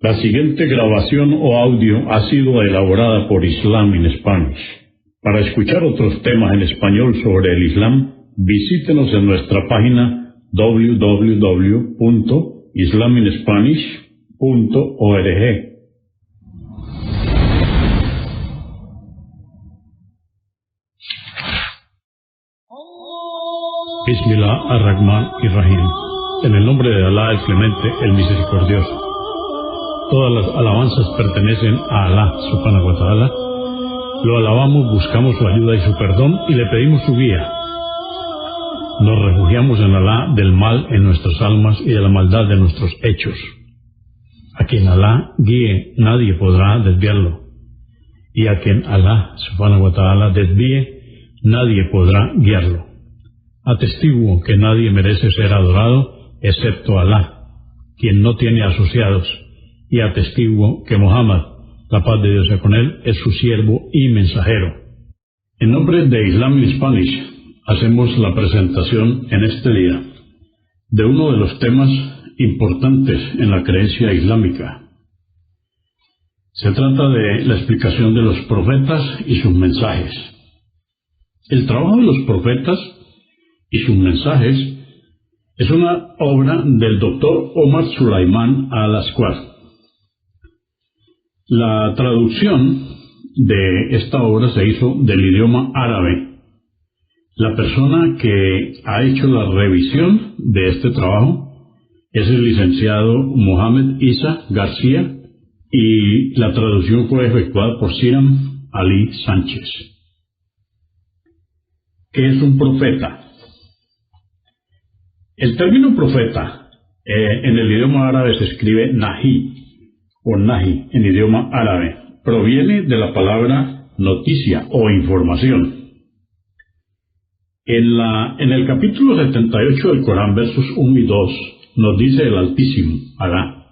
La siguiente grabación o audio ha sido elaborada por Islam in Spanish. Para escuchar otros temas en español sobre el Islam, visítenos en nuestra página www.islaminspanish.org. Bismillah ar-Rahman ar-Rahim. En el nombre de Alá, el Clemente, el Misericordioso. Todas las alabanzas pertenecen a Alá, subhanahu wa ta'ala. Lo alabamos, buscamos su ayuda y su perdón y le pedimos su guía. Nos refugiamos en Alá del mal en nuestras almas y de la maldad de nuestros hechos. A quien Alá guíe, nadie podrá desviarlo. Y a quien Alá, subhanahu wa ta'ala, desvíe, nadie podrá guiarlo. Atestiguo que nadie merece ser adorado excepto Alá, quien no tiene asociados, y atestiguo que Muhammad, la paz de Dios sea con él, es su siervo y mensajero. En nombre de Islam in Spanish, hacemos la presentación en este día de uno de los temas importantes en la creencia islámica. Se trata de la explicación de los profetas y sus mensajes. El trabajo de los profetas y sus mensajes es una obra del Dr. Omar Suleiman al-Asquar. La traducción de esta obra se hizo del idioma árabe. La persona que ha hecho la revisión de este trabajo es el licenciado Mohamed Isa García y la traducción fue efectuada por Siram Ali Sánchez. ¿Qué es un profeta? El término profeta en el idioma árabe se escribe nahi o nahi en idioma árabe. Proviene de la palabra noticia o información. En el capítulo 78 del Corán, versos 1 y 2, nos dice el Altísimo, Alá,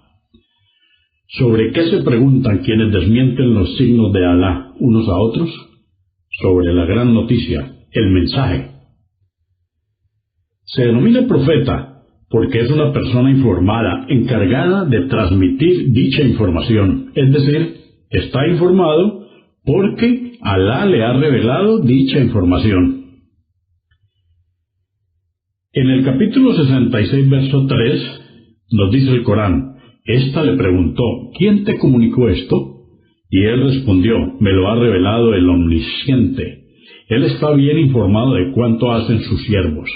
¿sobre qué se preguntan quienes desmienten los signos de Alá unos a otros? Sobre la gran noticia, el mensaje. Se denomina profeta porque es una persona informada, encargada de transmitir dicha información, es decir, está informado porque Alá le ha revelado dicha información. En el capítulo 66, verso 3, nos dice el Corán, ésta le preguntó, ¿quién te comunicó esto? Y él respondió, me lo ha revelado el Omnisciente. Él está bien informado de cuánto hacen sus siervos.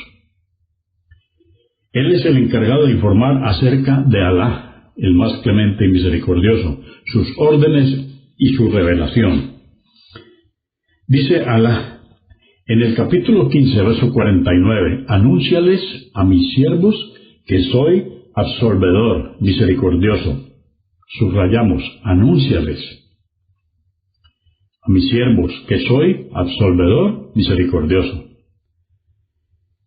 Él es el encargado de informar acerca de Alá, el más clemente y misericordioso, sus órdenes y su revelación. Dice Alá, en el capítulo 15, verso 49, anúnciales a mis siervos que soy absolvedor, misericordioso. Subrayamos, anúnciales a mis siervos que soy absolvedor, misericordioso.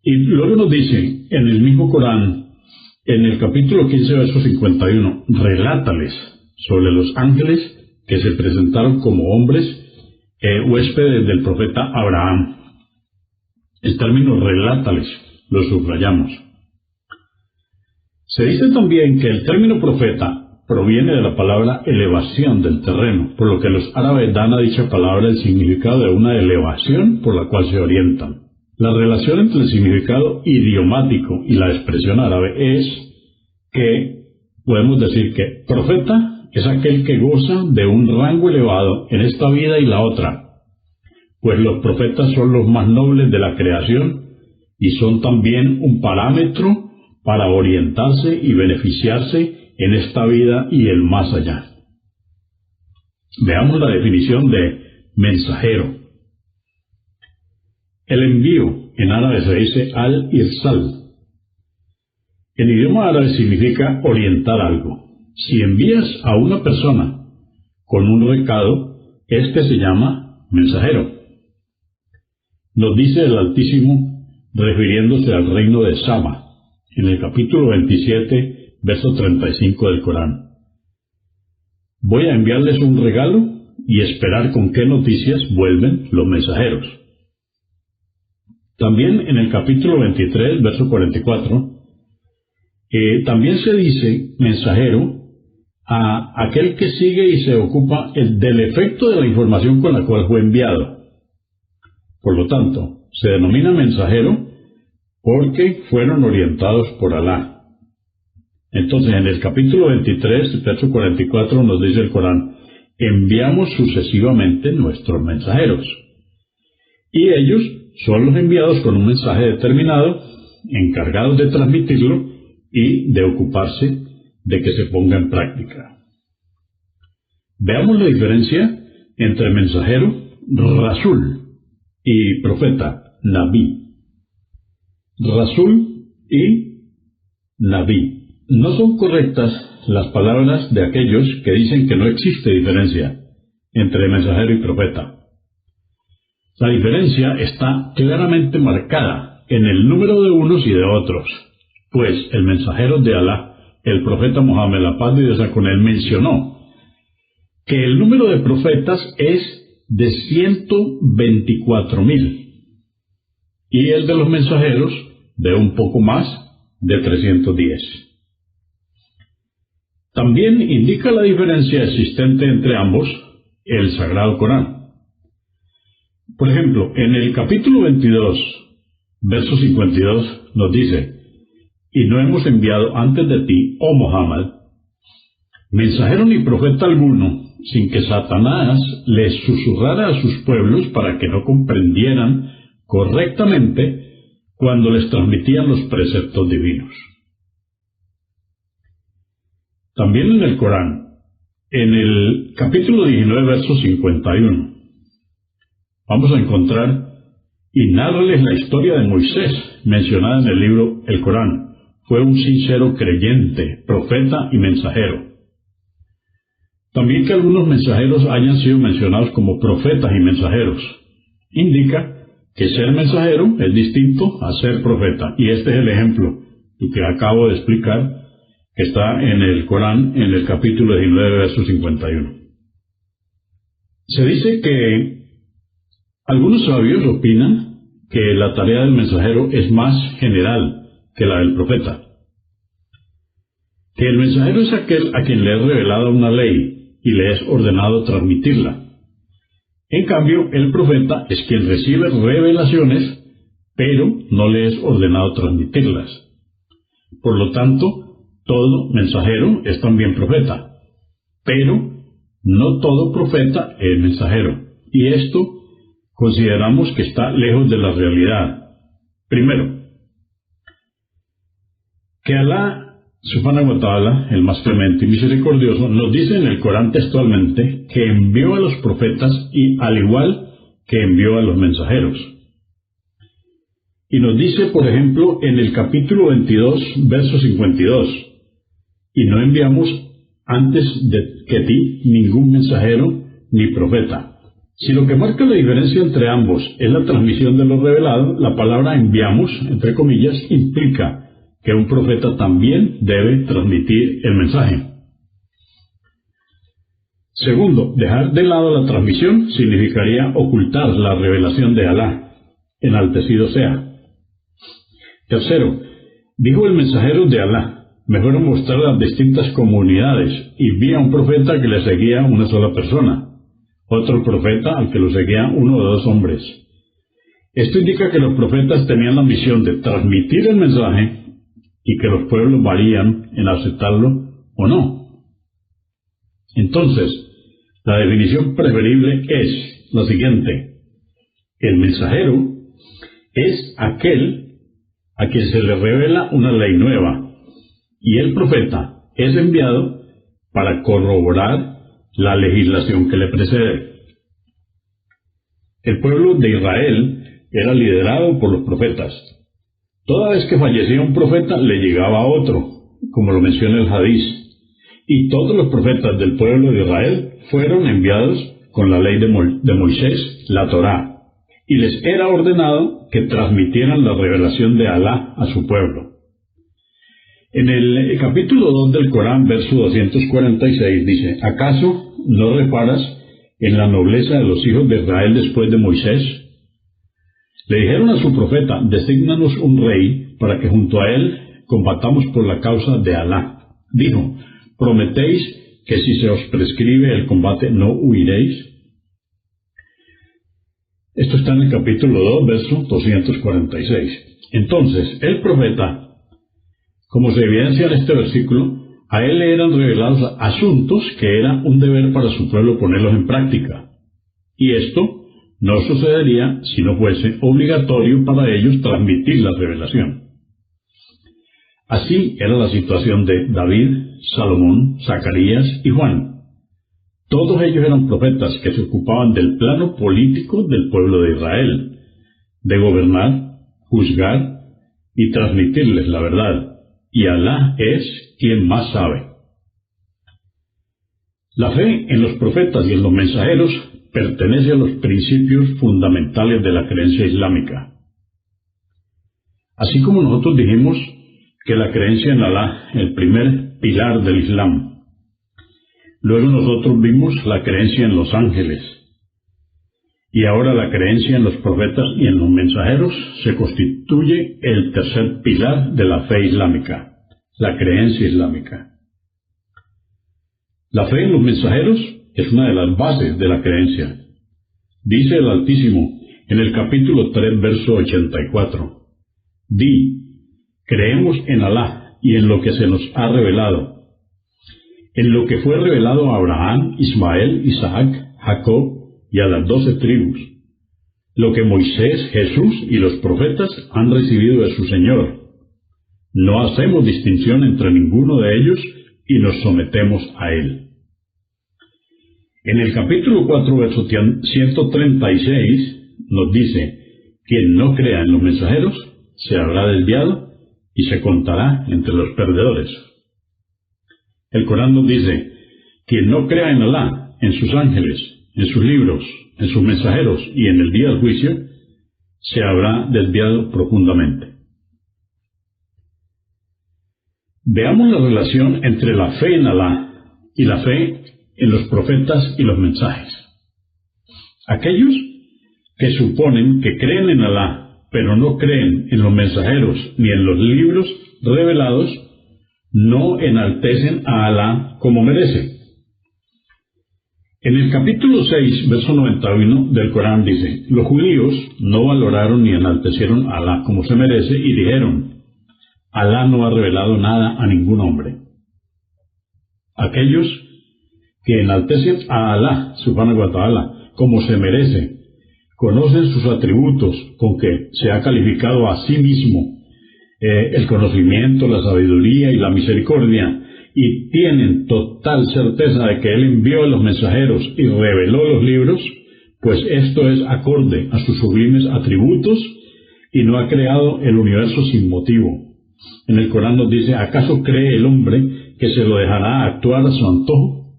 Y luego nos dice, en el mismo Corán, en el capítulo 15, verso 51, relátales sobre los ángeles que se presentaron como hombres huéspedes del profeta Abraham. El término relátales lo subrayamos. Se dice también que el término profeta proviene de la palabra elevación del terreno, por lo que los árabes dan a dicha palabra el significado de una elevación por la cual se orientan. La relación entre el significado idiomático y la expresión árabe es que podemos decir que profeta es aquel que goza de un rango elevado en esta vida y la otra, pues los profetas son los más nobles de la creación y son también un parámetro para orientarse y beneficiarse en esta vida y el más allá. Veamos la definición de mensajero. El envío, en árabe se dice al-irsal. En idioma árabe significa orientar algo. Si envías a una persona con un recado, este se llama mensajero. Nos dice el Altísimo, refiriéndose al reino de Sama, en el capítulo 27, verso 35 del Corán. Voy a enviarles un regalo y esperar con qué noticias vuelven los mensajeros. También en el capítulo 23, verso 44, también se dice mensajero a aquel que sigue y se ocupa del efecto de la información con la cual fue enviado. Por lo tanto, se denomina mensajero porque fueron orientados por Alá. Entonces, en el capítulo 23, verso 44, nos dice el Corán: enviamos sucesivamente nuestros mensajeros, y ellos son los enviados con un mensaje determinado, encargados de transmitirlo y de ocuparse de que se ponga en práctica. Veamos la diferencia entre mensajero, Rasul, y profeta, Nabí. Rasul y Nabí. No son correctas las palabras de aquellos que dicen que no existe diferencia entre mensajero y profeta. La diferencia está claramente marcada en el número de unos y de otros, pues el mensajero de Alá, el profeta Mohammed, la paz de Dios sea con él, mencionó que el número de profetas es de 124.000 y el de los mensajeros de un poco más de 310. También indica la diferencia existente entre ambos el Sagrado Corán. Por ejemplo, en el capítulo 22, verso 52, nos dice: y no hemos enviado antes de ti, oh Muhammad, mensajero ni profeta alguno, sin que Satanás les susurrara a sus pueblos para que no comprendieran correctamente cuando les transmitían los preceptos divinos. También en el Corán, en el capítulo 19, verso 51, vamos a encontrar: y nárrales la historia de Moisés, mencionada en el libro El Corán. Fue un sincero creyente, profeta y mensajero. También que algunos mensajeros hayan sido mencionados como profetas y mensajeros indica que ser mensajero es distinto a ser profeta. Y este es el ejemplo que acabo de explicar, que está en el Corán, en el capítulo 19, verso 51. Se dice que algunos sabios opinan que la tarea del mensajero es más general que la del profeta. Que el mensajero es aquel a quien le es revelada una ley y le es ordenado transmitirla. En cambio, el profeta es quien recibe revelaciones, pero no le es ordenado transmitirlas. Por lo tanto, todo mensajero es también profeta, pero no todo profeta es mensajero. Y esto consideramos que está lejos de la realidad. Primero, que Alá Subhanahu wa Ta'ala, el más clemente y misericordioso, nos dice en el Corán textualmente que envió a los profetas y al igual que envió a los mensajeros. Y nos dice, por ejemplo, en el capítulo 22, verso 52, y no enviamos antes que ti ningún mensajero ni profeta. Si lo que marca la diferencia entre ambos es la transmisión de lo revelado, la palabra enviamos, entre comillas, implica que un profeta también debe transmitir el mensaje. Segundo, dejar de lado la transmisión significaría ocultar la revelación de Alá, enaltecido sea. Tercero, dijo el mensajero de Alá: me fueron mostrar las distintas comunidades y vi a un profeta que le seguía una sola persona, otro profeta al que lo seguía uno o dos hombres. Esto indica que los profetas tenían la misión de transmitir el mensaje y que los pueblos varían en aceptarlo o no. Entonces, la definición preferible es la siguiente: el mensajero es aquel a quien se le revela una ley nueva, y el profeta es enviado para corroborar la legislación que le precede. El pueblo de Israel era liderado por los profetas. Toda vez que fallecía un profeta, le llegaba otro, como lo menciona el Hadís, y todos los profetas del pueblo de Israel fueron enviados con la ley de Moisés, la Torá, y les era ordenado que transmitieran la revelación de Alá a su pueblo. En el capítulo 2 del Corán, verso 246, dice: ¿acaso no reparas en la nobleza de los hijos de Israel después de Moisés? Le dijeron a su profeta: desígnanos un rey para que junto a él combatamos por la causa de Alá. Dijo: ¿prometéis que si se os prescribe el combate no huiréis? Esto está en el capítulo 2, verso 246. Entonces, el profeta, como se evidencia en este versículo, a él le eran revelados asuntos que era un deber para su pueblo ponerlos en práctica. Y esto no sucedería si no fuese obligatorio para ellos transmitir la revelación. Así era la situación de David, Salomón, Zacarías y Juan. Todos ellos eran profetas que se ocupaban del plano político del pueblo de Israel, de gobernar, juzgar y transmitirles la verdad. Y Alá es quien más sabe. La fe en los profetas y en los mensajeros pertenece a los principios fundamentales de la creencia islámica. Así como nosotros dijimos que la creencia en Alá, el primer pilar del Islam. Luego nosotros vimos la creencia en los ángeles. Y ahora la creencia en los profetas y en los mensajeros se constituye el tercer pilar de la fe islámica, la creencia islámica. La fe en los mensajeros es una de las bases de la creencia. Dice el Altísimo en el capítulo 3, verso 84, Di, creemos en Alá y en lo que se nos ha revelado, en lo que fue revelado a Abraham, Ismael, Isaac, Jacob y a las 12 tribus, lo que Moisés, Jesús y los profetas han recibido de su Señor. No hacemos distinción entre ninguno de ellos y nos sometemos a Él. En el capítulo 4, verso 136, nos dice, quien no crea en los mensajeros se habrá desviado y se contará entre los perdedores. El Corán nos dice, quien no crea en Alá, en sus ángeles, en sus libros, en sus mensajeros y en el día del juicio, se habrá desviado profundamente. Veamos la relación entre la fe en Alá y la fe en los profetas y los mensajes. Aquellos que suponen que creen en Alá, pero no creen en los mensajeros ni en los libros revelados, no enaltecen a Alá como merece. En el capítulo 6, verso 91 del Corán dice, los judíos no valoraron ni enaltecieron a Alá como se merece y dijeron, Alá no ha revelado nada a ningún hombre. Aquellos que enaltecen a Alá, subhanahu wa ta'ala, como se merece, conocen sus atributos con que se ha calificado a sí mismo, el conocimiento, la sabiduría y la misericordia, y tienen total certeza de que Él envió a los mensajeros y reveló los libros, pues esto es acorde a sus sublimes atributos y no ha creado el universo sin motivo. En el Corán nos dice, ¿acaso cree el hombre que se lo dejará actuar a su antojo?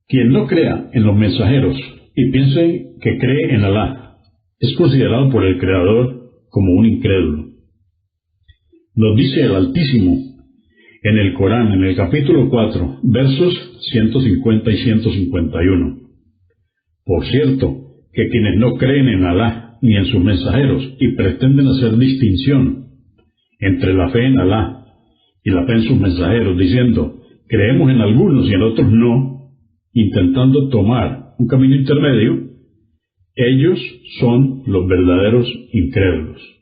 Quien no crea en los mensajeros y piense que cree en Alá, es considerado por el Creador como un incrédulo. Nos dice el Altísimo en el Corán, en el capítulo 4, versos 150 y 151. Por cierto, que quienes no creen en Alá ni en sus mensajeros y pretenden hacer distinción entre la fe en Alá y la fe en sus mensajeros, diciendo, creemos en algunos y en otros no, intentando tomar un camino intermedio, ellos son los verdaderos incrédulos.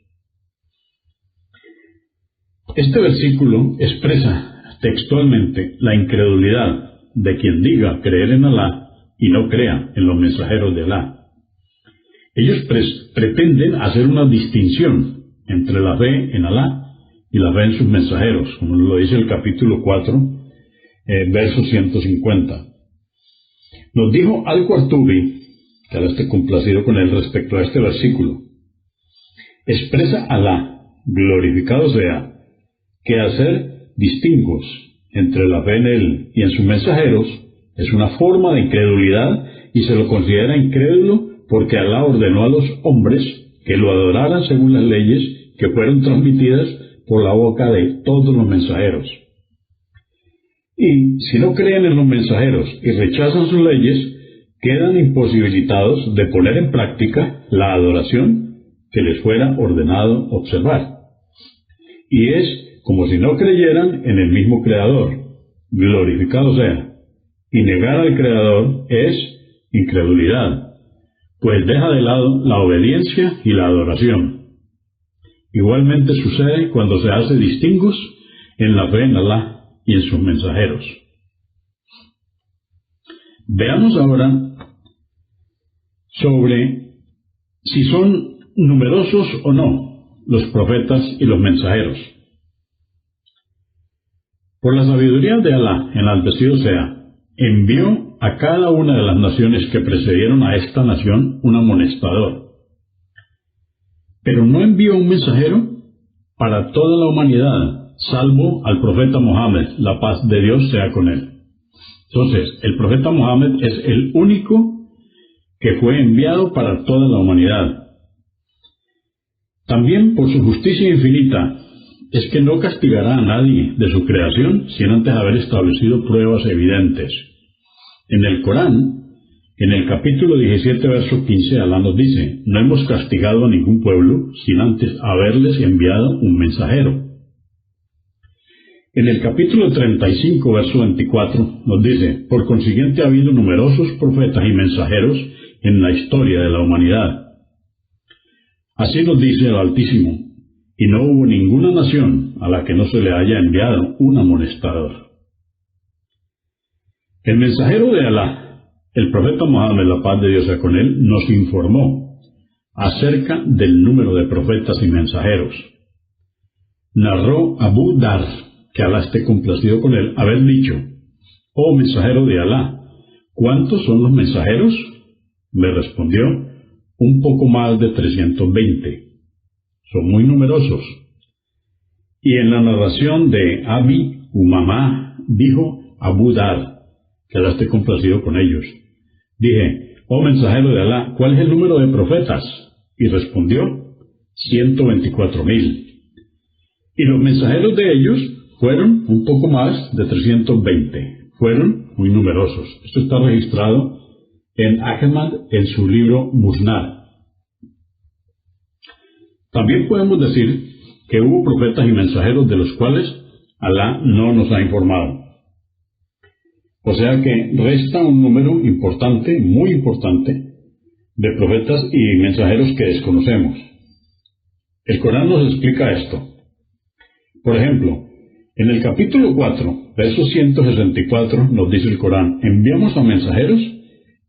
Este versículo expresa textualmente la incredulidad de quien diga creer en Alá y no crea en los mensajeros de Alá. Ellos pretenden hacer una distinción entre la fe en Alá y la fe en sus mensajeros, como lo dice el capítulo 4, verso 150. Nos dijo Al-Qurtubi, que ahora esté complacido con él respecto a este versículo, expresa Alá, glorificado sea, que hacer distingos entre la fe en Él y en sus mensajeros es una forma de incredulidad y se lo considera incrédulo porque Alá ordenó a los hombres que lo adoraran según las leyes que fueron transmitidas por la boca de todos los mensajeros. Y si no creen en los mensajeros y rechazan sus leyes, quedan imposibilitados de poner en práctica la adoración que les fuera ordenado observar. Y es como si no creyeran en el mismo Creador, glorificado sea. Y negar al Creador es incredulidad, pues deja de lado la obediencia y la adoración. Igualmente sucede cuando se hace distingos en la fe en Alá y en sus mensajeros. Veamos ahora sobre si son numerosos o no los profetas y los mensajeros. Por la sabiduría de Alá, enaltecido sea, envió a cada una de las naciones que precedieron a esta nación un amonestador. Pero no envió un mensajero para toda la humanidad, salvo al profeta Mohammed, la paz de Dios sea con él. Entonces, el profeta Mohammed es el único que fue enviado para toda la humanidad. También por su justicia infinita, es que no castigará a nadie de su creación sin antes haber establecido pruebas evidentes. En el Corán, en el capítulo 17, verso 15, Alá nos dice: no hemos castigado a ningún pueblo sin antes haberles enviado un mensajero. En el capítulo 35, verso 24, nos dice: por consiguiente ha habido numerosos profetas y mensajeros en la historia de la humanidad. Así nos dice el Altísimo: y no hubo ninguna nación a la que no se le haya enviado un amonestador. El mensajero de Alá, el profeta Mohammed, la paz de Dios sea con él, nos informó acerca del número de profetas y mensajeros. Narró Abu Dar, que Alá esté complacido con él, haber dicho: oh mensajero de Alá, ¿cuántos son los mensajeros? Me respondió: un poco más de 320. Son muy numerosos. Y en la narración de Abi Umamá dijo Abu Dar, que Alá esté complacido con ellos: dije, oh mensajero de Alá, ¿cuál es el número de profetas? Y respondió: 124.000. Y los mensajeros de ellos fueron un poco más de 320. Fueron muy numerosos. Esto está registrado en Ahmad en su libro Musnad. También podemos decir que hubo profetas y mensajeros de los cuales Alá no nos ha informado. O sea que resta un número importante, muy importante, de profetas y mensajeros que desconocemos. El Corán nos explica esto. Por ejemplo, en el capítulo 4, verso 164, nos dice el Corán: enviamos a mensajeros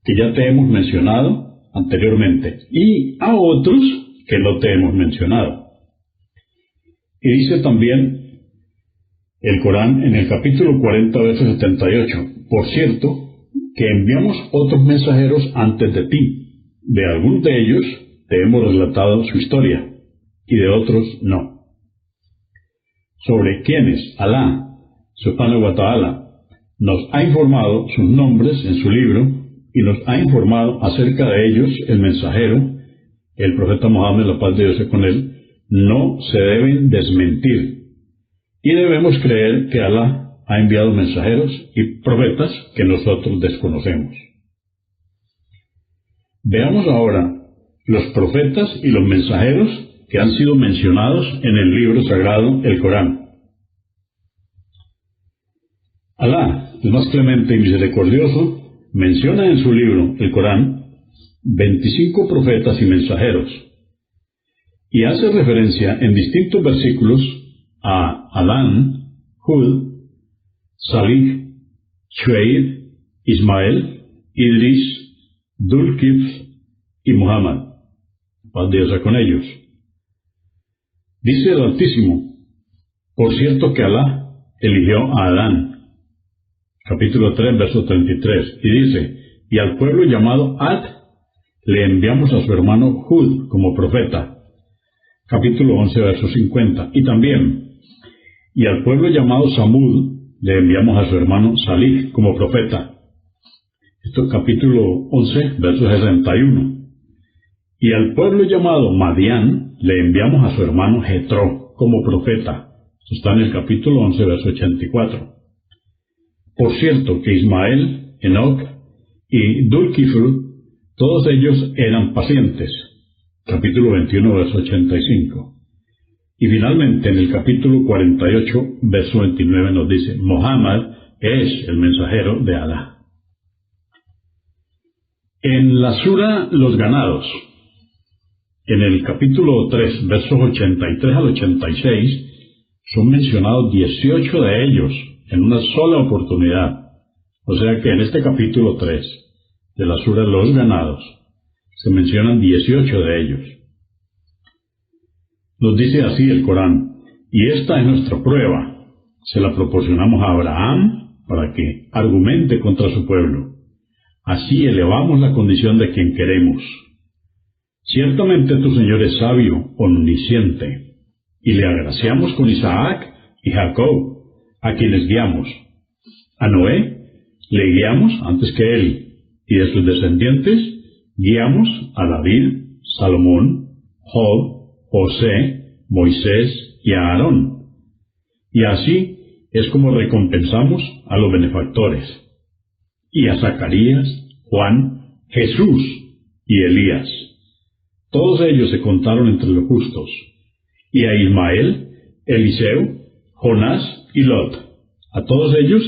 que ya te hemos mencionado anteriormente y a otros que no te hemos mencionado. Y dice también el Corán en el capítulo 40, verso 78: por cierto, que enviamos otros mensajeros antes de ti. De algunos de ellos te hemos relatado su historia, y de otros no. Sobre quienes Alá, subhanahu wa ta'ala, nos ha informado sus nombres en su libro, y nos ha informado acerca de ellos el mensajero, el profeta Mohammed, la paz de Dios sea con él, no se deben desmentir. Y debemos creer que Alá ha enviado mensajeros y profetas que nosotros desconocemos. Veamos ahora los profetas y los mensajeros que han sido mencionados en el libro sagrado, el Corán. Alá, el más clemente y misericordioso, menciona en su libro, el Corán, 25 profetas y mensajeros, y hace referencia en distintos versículos a Adán, Hud, Salih, Shuaib, Ismael, Idris, Dulkifl y Muhammad. Paz de Dios sea con ellos. Dice el Altísimo: por cierto que Alá eligió a Adán, capítulo 3, verso 33, y dice: y al pueblo llamado Ad le enviamos a su hermano Hud como profeta, capítulo 11, verso 50, y también: y al pueblo llamado Samud le enviamos a su hermano Salih como profeta. Esto es capítulo 11, verso 61. Y al pueblo llamado Madián le enviamos a su hermano Jetro como profeta. Esto está en el capítulo 11, verso 84. Por cierto que Ismael, Enoc y Dulkifl, todos ellos eran pacientes. Capítulo 21, verso 85. Y finalmente en el capítulo 48, verso 29 nos dice: Mohammed, es el mensajero de Alá. En la sura Los Ganados, en el capítulo 3, versos 83 al 86, son mencionados 18 de ellos en una sola oportunidad. O sea que en este capítulo 3 de la sura Los Ganados se mencionan 18 de ellos. Nos dice así el Corán: y esta es nuestra prueba. Se la proporcionamos a Abraham para que argumente contra su pueblo. Así elevamos la condición de quien queremos. Ciertamente tu Señor es sabio, omnisciente, y le agraciamos con Isaac y Jacob, a quienes guiamos. A Noé le guiamos antes que él, y de sus descendientes guiamos a David, Salomón, Job, José, Moisés y a Aarón. Y así es como recompensamos a los benefactores, y a Zacarías, Juan, Jesús y Elías. Todos ellos se contaron entre los justos, y a Ismael, Eliseo, Jonás y Lot. A todos ellos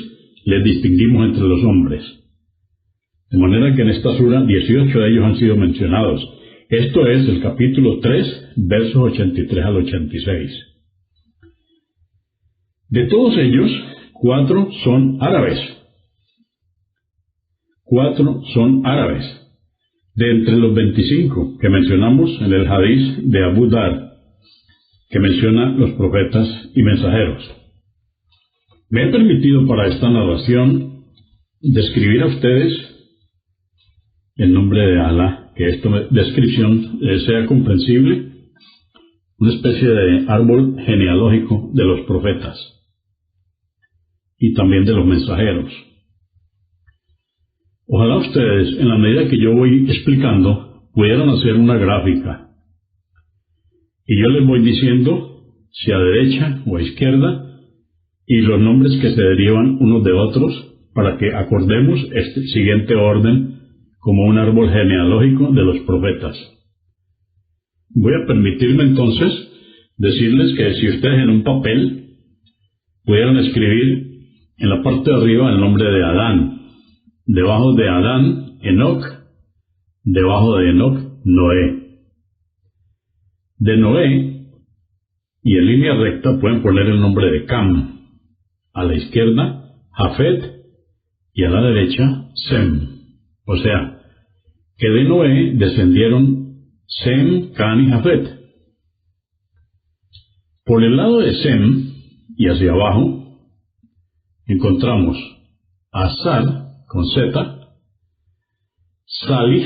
les distinguimos entre los hombres. De manera que en esta sura 18 de ellos han sido mencionados. Esto es el capítulo 3, versos 83 al 86. De todos ellos, 4 son árabes. 4 son árabes. De entre los 25 que mencionamos en el hadiz de Abu Dar, que menciona los profetas y mensajeros. Me he permitido para esta narración describir a ustedes, en nombre de Alá, que esta descripción sea comprensible, una especie de árbol genealógico de los profetas y también de los mensajeros. Ojalá ustedes, en la medida que yo voy explicando, pudieran hacer una gráfica. Y yo les voy diciendo si a derecha o a izquierda, y los nombres que se derivan unos de otros, para que acordemos este siguiente orden como un árbol genealógico de los profetas. Voy a permitirme entonces decirles que si ustedes en un papel pudieran escribir en la parte de arriba el nombre de Adán, debajo de Adán, Enoc, debajo de Enoc, Noé. De Noé, y en línea recta pueden poner el nombre de Cam, a la izquierda, Jafet, y a la derecha, Sem. O sea, que de Noé descendieron Sem, Can y Jafet. Por el lado de Sem, y hacia abajo, encontramos a Sar, con Z, Salih,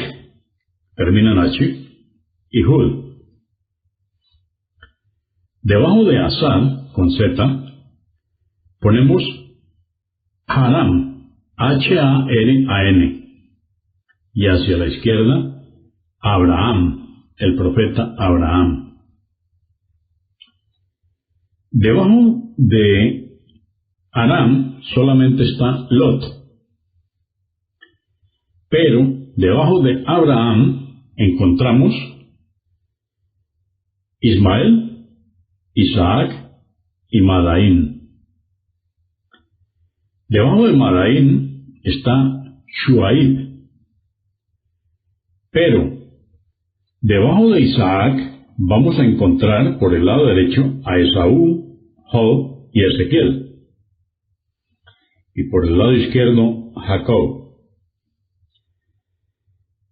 termina en H, y Hud. Debajo de Asad, con Z, ponemos Haram, H-A-R-A-N, y hacia la izquierda, Abraham, el profeta Abraham. Debajo de Aram solamente está Lot. Pero debajo de Abraham encontramos Ismael, Isaac y Madaín. Debajo de Madaín está Shuaib. Pero debajo de Isaac vamos a encontrar por el lado derecho a Esaú, Job y Ezequiel. Y por el lado izquierdo, Jacob.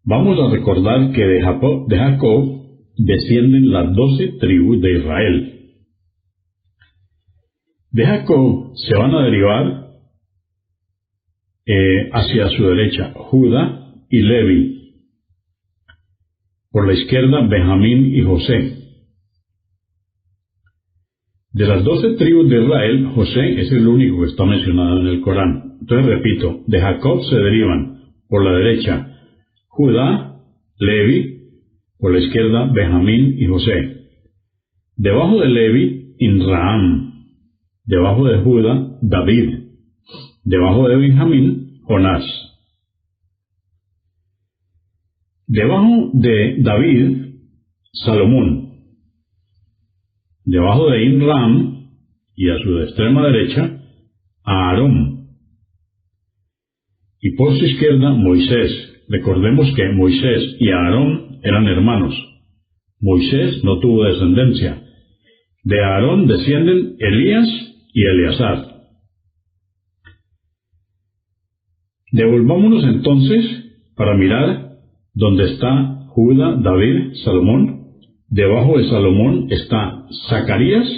Vamos a recordar que de Jacob descienden las 12 tribus de Israel. De Jacob se van a derivar hacia su derecha Judá y Levi. Por la izquierda Benjamín y José. De las 12 tribus de Israel, José es el único que está mencionado en el Corán. Entonces repito, de Jacob se derivan por la derecha Judá, Levi, por la izquierda Benjamín y José. Debajo de Levi, Inraam. Debajo de Judá, David. Debajo de Benjamín, Jonás. Debajo de David, Salomón. Debajo de Inraam y a su extrema derecha, Aarón. y por su izquierda Moisés. Recordemos que Moisés y Aarón eran hermanos. Moisés no tuvo descendencia. De Aarón descienden Elías y Eleazar. Devolvámonos entonces para mirar dónde está Judá, David, Salomón. Debajo de Salomón está Zacarías,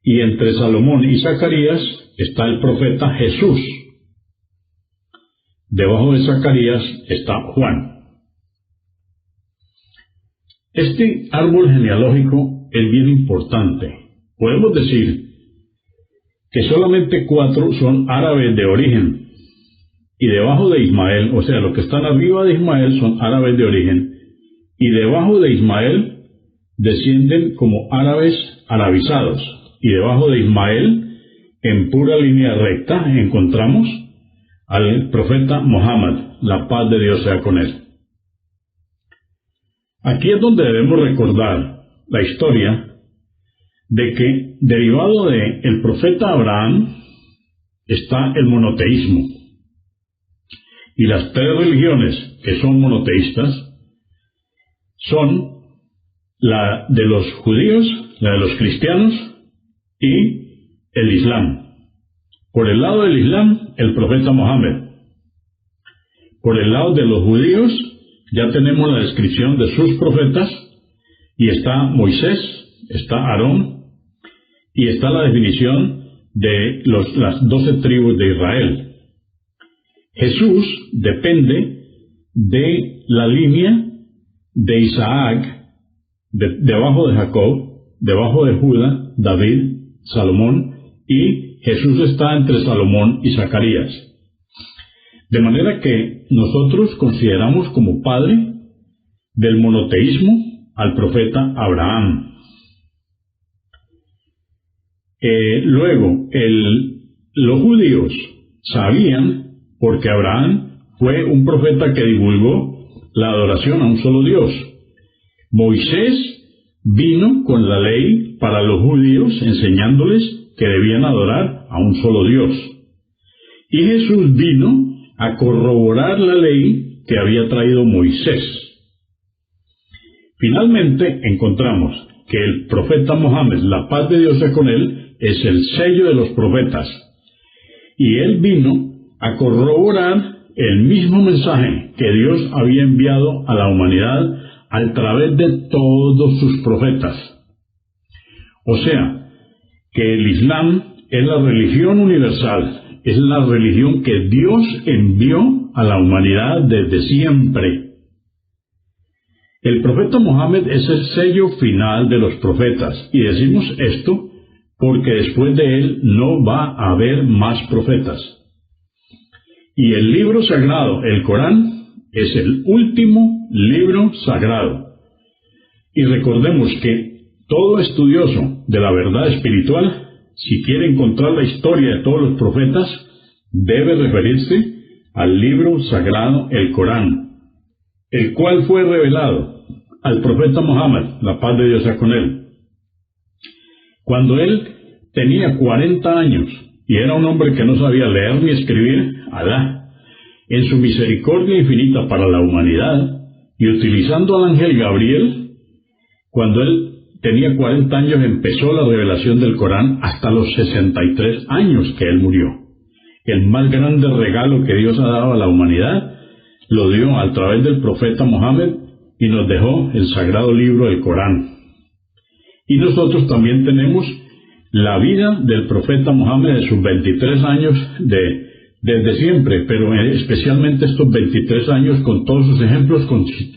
y entre Salomón y Zacarías está el profeta Jesús. Debajo de Zacarías está Juan. Este árbol genealógico es bien importante. Podemos decir que solamente 4 son árabes de origen, y debajo de Ismael, o sea, los que están arriba de Ismael son árabes de origen, y debajo de Ismael descienden como árabes arabizados, y debajo de Ismael, en pura línea recta, encontramos al profeta Muhammad, la paz de Dios sea con él. Aquí es donde debemos recordar la historia de que derivado de el profeta Abraham está el monoteísmo, y las 3 religiones que son monoteístas son la de los judíos, la de los cristianos y el Islam. Por el lado del Islam, el profeta Mohammed. Por el lado de los judíos, ya tenemos la descripción de sus profetas, y está Moisés, está Aarón, y está la definición de las 12 tribus de Israel. Jesús depende de la línea de Isaac, debajo de Jacob, debajo de Judá, David, Salomón, y Jesús está entre Salomón y Zacarías. De manera que nosotros consideramos como padre del monoteísmo al profeta Abraham. Luego, los judíos sabían, porque Abraham fue un profeta que divulgó la adoración a un solo Dios. Moisés vino con la ley para los judíos, enseñándoles que debían adorar a un solo Dios. Y Jesús vino a corroborar la ley que había traído Moisés. Finalmente encontramos que el profeta Mohammed, la paz de Dios sea con él, es el sello de los profetas. Y él vino a corroborar el mismo mensaje que Dios había enviado a la humanidad a través de todos sus profetas. O sea, que el Islam es la religión universal, es la religión que Dios envió a la humanidad desde siempre. El profeta Mohammed es el sello final de los profetas, y decimos esto porque después de él no va a haber más profetas. Y el libro sagrado, el Corán, es el último libro sagrado. Y recordemos que todo estudioso de la verdad espiritual, si quiere encontrar la historia de todos los profetas, debe referirse al libro sagrado, el Corán, el cual fue revelado al profeta Muhammad, la paz de Dios sea con él, cuando él tenía 40 años y era un hombre que no sabía leer ni escribir. Alá, en su misericordia infinita para la humanidad, y utilizando al ángel Gabriel, cuando él tenía 40 años empezó la revelación del Corán hasta los 63 años que él murió. El más grande regalo que Dios ha dado a la humanidad lo dio a través del profeta Mohammed y nos dejó el sagrado libro del Corán. Y nosotros también tenemos la vida del profeta Mohammed de sus 23 años desde siempre, pero especialmente estos 23 años con todos sus ejemplos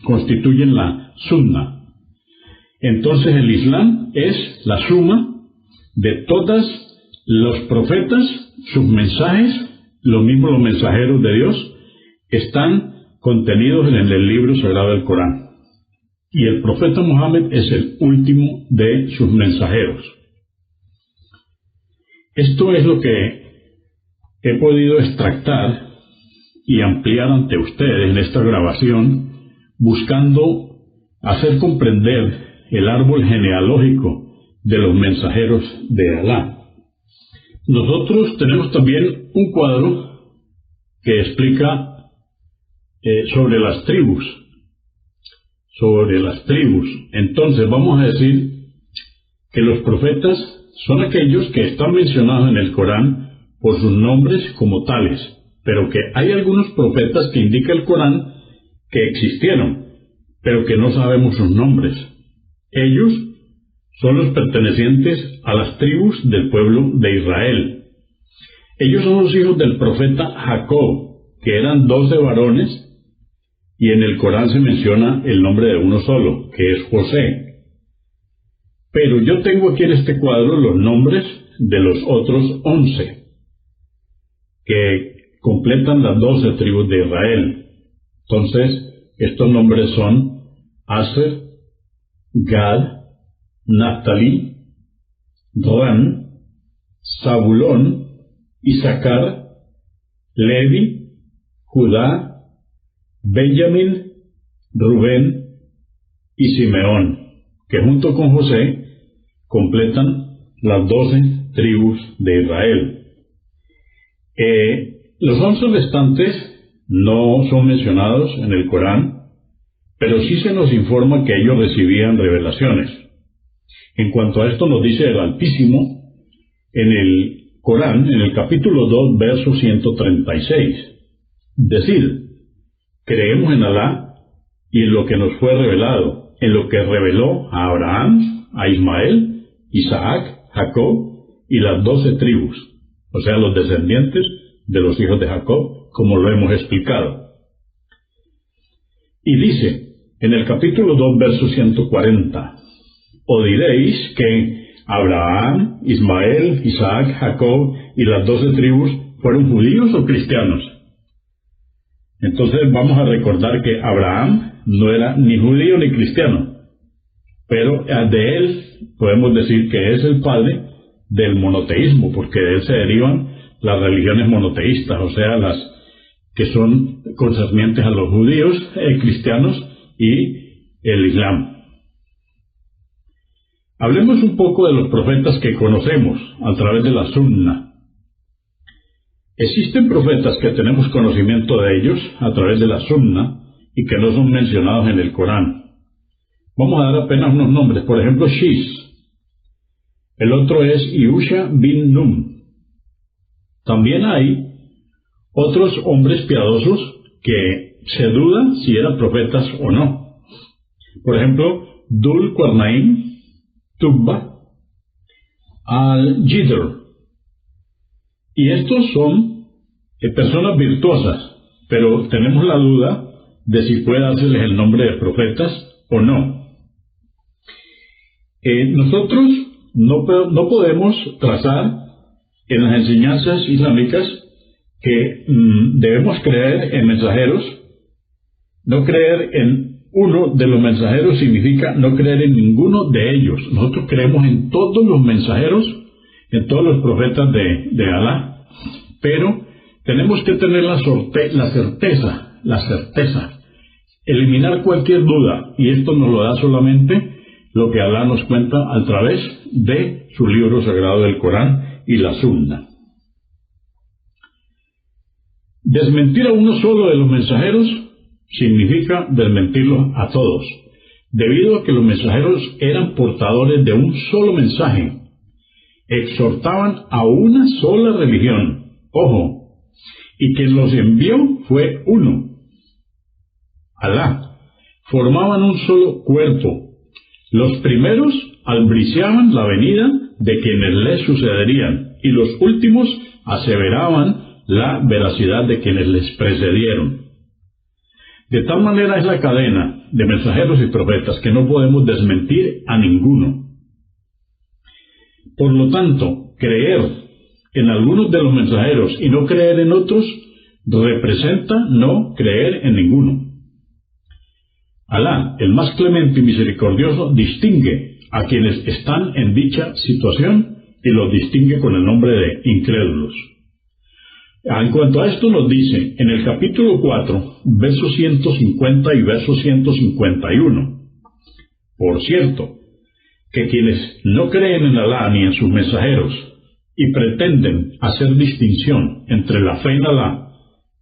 constituyen la Sunna. Entonces el Islam es la suma de todos los profetas, sus mensajes, lo mismo los mensajeros de Dios, están contenidos en el libro sagrado del Corán. Y el profeta Mohammed es el último de sus mensajeros. Esto es lo que he podido extractar y ampliar ante ustedes en esta grabación, buscando hacer comprender el árbol genealógico de los mensajeros de Alá. Nosotros tenemos también un cuadro que explica sobre las tribus. Entonces vamos a decir que los profetas son aquellos que están mencionados en el Corán por sus nombres como tales, pero que hay algunos profetas que indica el Corán que existieron, pero que no sabemos sus nombres. Ellos son los pertenecientes a las tribus del pueblo de Israel. Ellos son los hijos del profeta Jacob, que eran 12 varones, y en el Corán se menciona el nombre de uno solo, que es José. Pero yo tengo aquí en este cuadro los nombres de los otros 11, que completan las 12 tribus de Israel. Entonces, estos nombres son Aser, Gad, Naphtali, Dan, Zabulón, Isaacar, Levi, Judá, Benjamín, Rubén y Simeón, que junto con José completan las 12 tribus de Israel. Los 11 restantes no son mencionados en el Corán, pero sí se nos informa que ellos recibían revelaciones. En cuanto a esto nos dice el Altísimo en el Corán, en el capítulo 2, verso 136. Decid, creemos en Alá y en lo que nos fue revelado, en lo que reveló a Abraham, a Ismael, Isaac, Jacob y las 12 tribus, o sea, los descendientes de los hijos de Jacob, como lo hemos explicado. Y dice, en el capítulo 2, verso 140, o diréis que Abraham, Ismael, Isaac, Jacob y las 12 tribus fueron judíos o cristianos. Entonces vamos a recordar que Abraham no era ni judío ni cristiano, pero de él podemos decir que es el padre del monoteísmo, porque de él se derivan las religiones monoteístas, o sea, las que son concernientes a los judíos, cristianos y el Islam. Hablemos un poco de los profetas que conocemos a través de la Sunna. Existen profetas que tenemos conocimiento de ellos a través de la Sunna y que no son mencionados en el Corán. Vamos a dar apenas unos nombres. Por ejemplo, Shiz. El otro es Yusha bin Nun. También hay otros hombres piadosos que se duda si eran profetas o no. Por ejemplo, Dul Qarnayn, Tubba, Al-Jidr. Y estos son personas virtuosas, pero tenemos la duda de si puede dárseles el nombre de profetas o no. Nosotros no podemos trazar en las enseñanzas islámicas que debemos creer en mensajeros. No creer en uno de los mensajeros significa no creer en ninguno de ellos. Nosotros creemos en todos los mensajeros, en todos los profetas de Alá, pero tenemos que tener la certeza, eliminar cualquier duda, y esto nos lo da solamente lo que Alá nos cuenta a través de su libro sagrado del Corán y la Sunna. Desmentir a uno solo de los mensajeros significa desmentirlos a todos, debido a que los mensajeros eran portadores de un solo mensaje, exhortaban a una sola religión, ojo, y quien los envió fue uno, Alá. Formaban un solo cuerpo. Los primeros albriciaban la venida de quienes les sucederían, y los últimos aseveraban la veracidad de quienes les precedieron. De tal manera es la cadena de mensajeros y profetas que no podemos desmentir a ninguno. Por lo tanto, creer en algunos de los mensajeros y no creer en otros representa no creer en ninguno. Alá, el más clemente y misericordioso, distingue a quienes están en dicha situación y los distingue con el nombre de incrédulos. En cuanto a esto nos dice en el capítulo 4, versos 150 y verso 151. Por cierto, que quienes no creen en Alá ni en sus mensajeros y pretenden hacer distinción entre la fe en Alá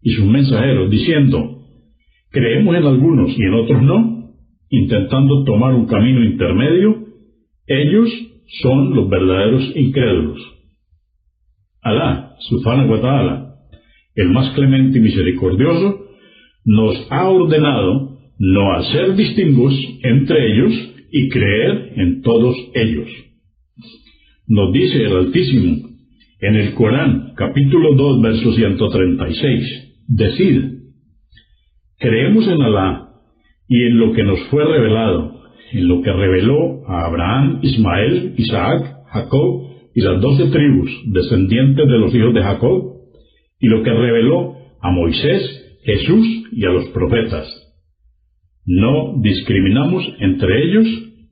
y sus mensajeros, diciendo: creemos en algunos y en otros no, intentando tomar un camino intermedio, ellos son los verdaderos incrédulos. Alá, Subhanahu wa Ta'ala, el más clemente y misericordioso, nos ha ordenado no hacer distingos entre ellos y creer en todos ellos. Nos dice el Altísimo en el Corán, capítulo 2, verso 136, decid: creemos en Alá y en lo que nos fue revelado, en lo que reveló a Abraham, Ismael, Isaac, Jacob y las 12 tribus descendientes de los hijos de Jacob, y lo que reveló a Moisés, Jesús y a los profetas. No discriminamos entre ellos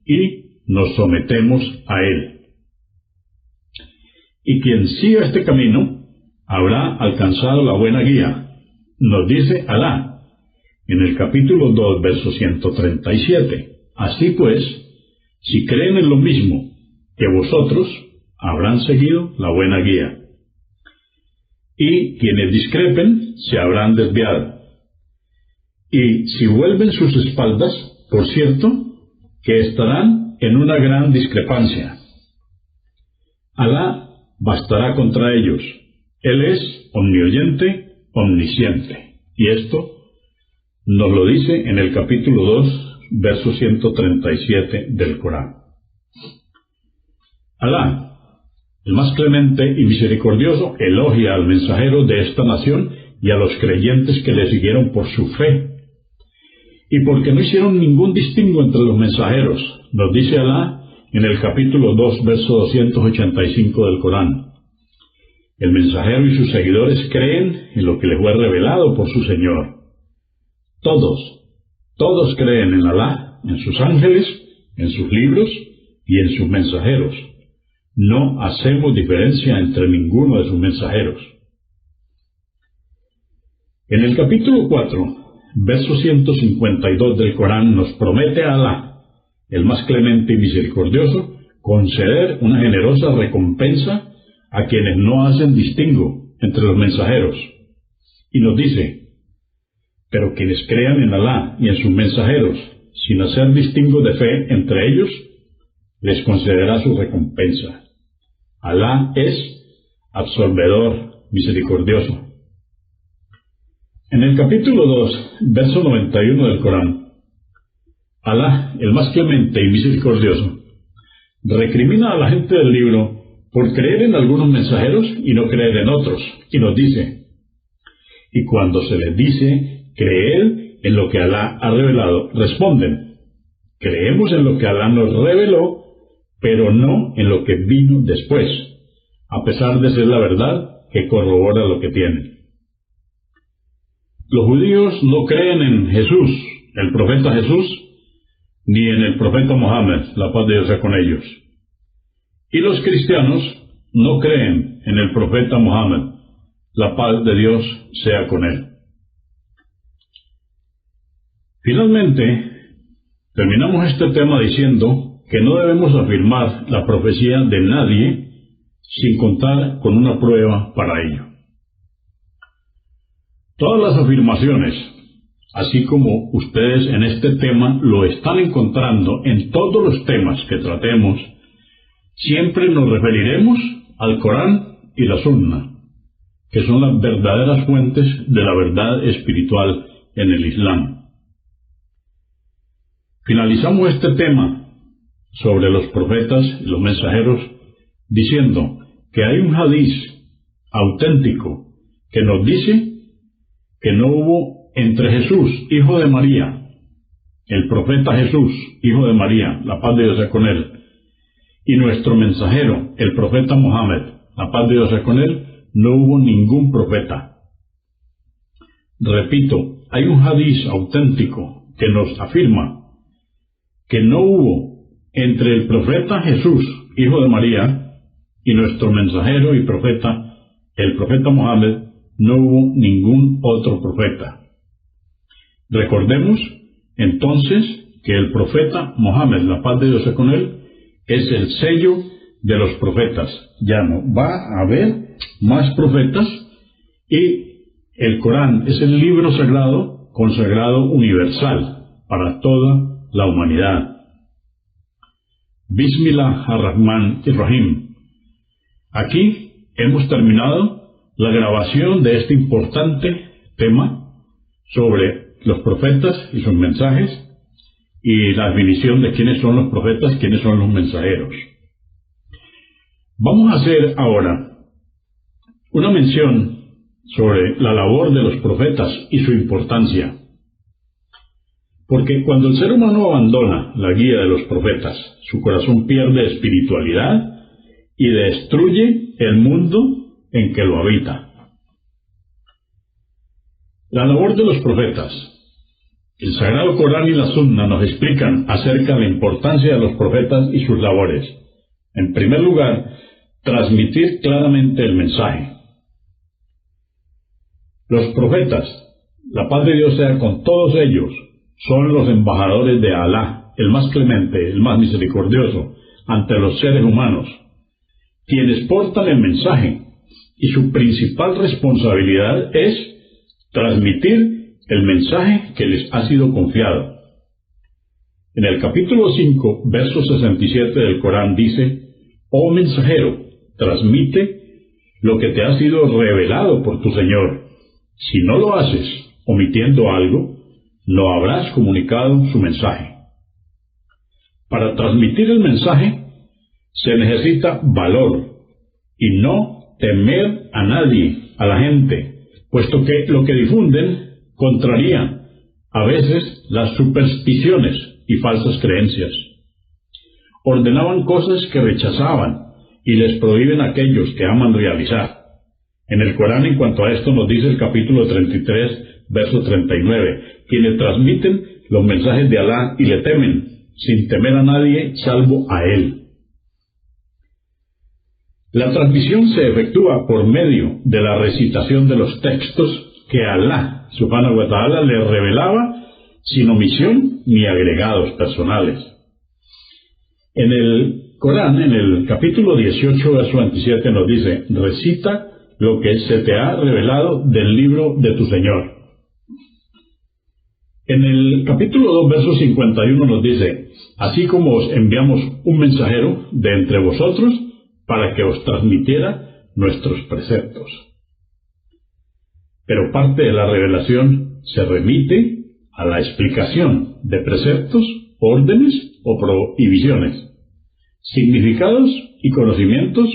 y nos sometemos a él. Y quien siga este camino habrá alcanzado la buena guía, nos dice Alá en el capítulo 2, verso 137. Así pues, si creen en lo mismo que vosotros, habrán seguido la buena guía. Y quienes discrepen se habrán desviado. Y si vuelven sus espaldas, por cierto, que estarán en una gran discrepancia. Alá bastará contra ellos. Él es omnioyente, omnisciente. Y esto nos lo dice en el capítulo 2, verso 137 del Corán. Alá, el más clemente y misericordioso, elogia al mensajero de esta nación y a los creyentes que le siguieron por su fe, y porque no hicieron ningún distingo entre los mensajeros, nos dice Alá en el capítulo 2, verso 285 del Corán. El mensajero y sus seguidores creen en lo que les fue revelado por su Señor. Todos creen en Alá, en sus ángeles, en sus libros y en sus mensajeros. No hacemos diferencia entre ninguno de sus mensajeros. En el capítulo 4, verso 152 del Corán, nos promete a Alá, el más clemente y misericordioso, conceder una generosa recompensa a quienes no hacen distingo entre los mensajeros. Y nos dice: pero quienes crean en Alá y en sus mensajeros, sin hacer distingo de fe entre ellos, les concederá su recompensa. Alá es absolvedor, misericordioso. En el capítulo 2, verso 91 del Corán, Alá, el más clemente y misericordioso, recrimina a la gente del libro por creer en algunos mensajeros y no creer en otros, y nos dice: y cuando se les dice creer en lo que Alá ha revelado, responden: creemos en lo que Alá nos reveló, pero no en lo que vino después, a pesar de ser la verdad que corrobora lo que tienen. Los judíos no creen en Jesús, el profeta Jesús, ni en el profeta Mohammed, la paz de Dios sea con ellos. Y los cristianos no creen en el profeta Mohammed, la paz de Dios sea con él. Finalmente, terminamos este tema diciendo que no debemos afirmar la profecía de nadie sin contar con una prueba para ello. Todas las afirmaciones, así como ustedes en este tema lo están encontrando en todos los temas que tratemos, siempre nos referiremos al Corán y la Sunna, que son las verdaderas fuentes de la verdad espiritual en el Islam. Finalizamos este tema sobre los profetas y los mensajeros diciendo que hay un hadiz auténtico que nos dice que no hubo entre Jesús, hijo de María, el profeta Jesús, hijo de María, la paz de Dios sea con él, y nuestro mensajero, el profeta Mohammed, la paz de Dios sea con él, no hubo ningún profeta. Repito, hay un hadiz auténtico que nos afirma que no hubo entre el profeta Jesús, hijo de María, y nuestro mensajero y profeta, el profeta Mohammed, no hubo ningún otro profeta. Recordemos entonces que el profeta Mohammed, la paz de Dios sea con él, es el sello de los profetas. Ya no va a haber más profetas, y El Corán es el libro sagrado consagrado universal para toda la humanidad. Bismillah ar-Rahman ir-Rahim. Aquí hemos terminado la grabación de este importante tema sobre los profetas y sus mensajes y la definición de quiénes son los profetas, quiénes son los mensajeros. Vamos a hacer ahora una mención sobre la labor de los profetas y su importancia. Porque cuando el ser humano abandona la guía de los profetas, su corazón pierde espiritualidad y destruye el mundo en que lo habita. La labor de los profetas. El Sagrado Corán y la Sunna nos explican acerca de la importancia de los profetas y sus labores. En primer lugar, transmitir claramente el mensaje. Los profetas, la paz de Dios sea con todos ellos, son los embajadores de Alá, el más clemente, el más misericordioso, ante los seres humanos, quienes portan el mensaje, y su principal responsabilidad es transmitir el mensaje que les ha sido confiado. En el capítulo 5, verso 67 del Corán dice: «Oh mensajero, transmite lo que te ha sido revelado por tu Señor. Si no lo haces, omitiendo algo, no habrás comunicado su mensaje». Para transmitir el mensaje se necesita valor y no temer a nadie, a la gente, puesto que lo que difunden contraría a veces las supersticiones y falsas creencias. Ordenaban cosas que rechazaban y les prohíben a aquellos que aman realizar. En el Corán, en cuanto a esto, nos dice el capítulo 33, verso 39, quienes transmiten los mensajes de Alá y le temen, sin temer a nadie salvo a Él. La transmisión se efectúa por medio de la recitación de los textos que Alá, subhanahu wa ta'ala, le revelaba sin omisión ni agregados personales. En el Corán, en el capítulo 18, verso 27, nos dice: recita lo que se te ha revelado del libro de tu Señor. En el capítulo 2, verso 51 nos dice: así como os enviamos un mensajero de entre vosotros para que os transmitiera nuestros preceptos. Pero parte de la revelación se remite a la explicación de preceptos, órdenes o prohibiciones, significados y conocimientos